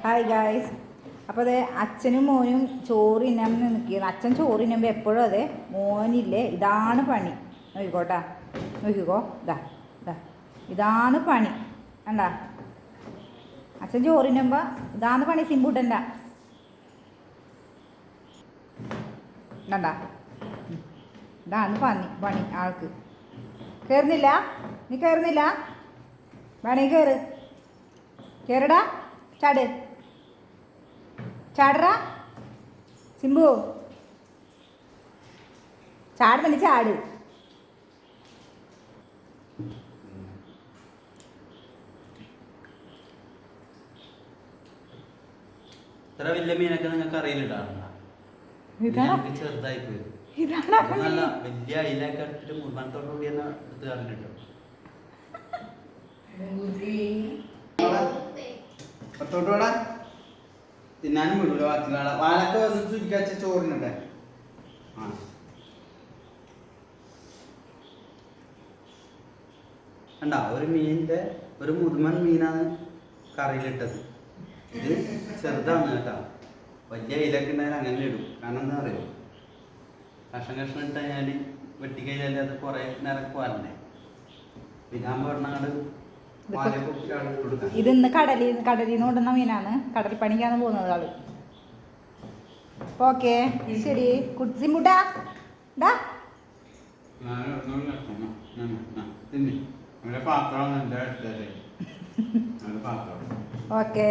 Hi guys. അപ്പോൾ അതെ അച്ഛനും മോനും ചോറിനാൻ നിൽക്കുന്നത്. അച്ഛൻ ചോറിനുമ്പോൾ എപ്പോഴും അതെ മോനില്ലേ ഇതാണ് പണി. നോക്കിക്കോട്ടാ, നോക്കിക്കോ, ഇതാ ഇതാ ഇതാണ് പണി. കണ്ടാ അച്ഛൻ ചോറിനുമ്പോൾ ഇതാണ് പണി. സിമ്പൂട്ടൻ്റെ കണ്ടാ, ഇതാണ് പണി ആൾക്ക്. കയറുന്നില്ല, നീ കയറുന്നില്ല, വേണമെങ്കിൽ കയറടാ, ചാട്, ചാടറാ സിംബു, ചാട് തന്നെ, ചാട്. ഇത്ര വലിയ മീനൊക്കെ നിങ്ങൾക്ക് അറിയില്ലാണ്ടാ, ചെറുതായി പോയി. നല്ല വലിയ അയിലൊക്കെ എടുത്തിട്ട് മുൻപത്തോടു കൂടി തന്നെ എടുത്ത് കളഞ്ഞിട്ടോ. തിന്നാനും വിടൂല ബാക്കിയുള്ള വാലൊക്കെ വന്ന് ചുരുക്കാച്ച ചോറിനുണ്ടേ. കണ്ടാ, ഒരു മീനിന്റെ ഒരു മുതുമൻ മീനാണ് കറിയിലിട്ടത്. ഇത് ചെറുതാണ് കേട്ടോ. വലിയ ഇലൊക്കെ ഉണ്ടായാലും അങ്ങനെ ഇടും. കാരണം എന്താ അറിയോ, കഷ്ണം ഇട്ട് കഴിഞ്ഞാൽ വെട്ടിക്കഴിഞ്ഞാൽ അത് കുറേ നേരം പോരണ്ടേ. വിധാൻ പറഞ്ഞാൽ ഇത് ഇന്ന് കടലിൽ നിന്ന് കൊണ്ടുവന്ന മീനാണ്. കടൽ പണിക്കാണ് പോകുന്നത് ആള്. ഓക്കെ ശരി. കുട്ടിമുട്ടാ ഓക്കെ.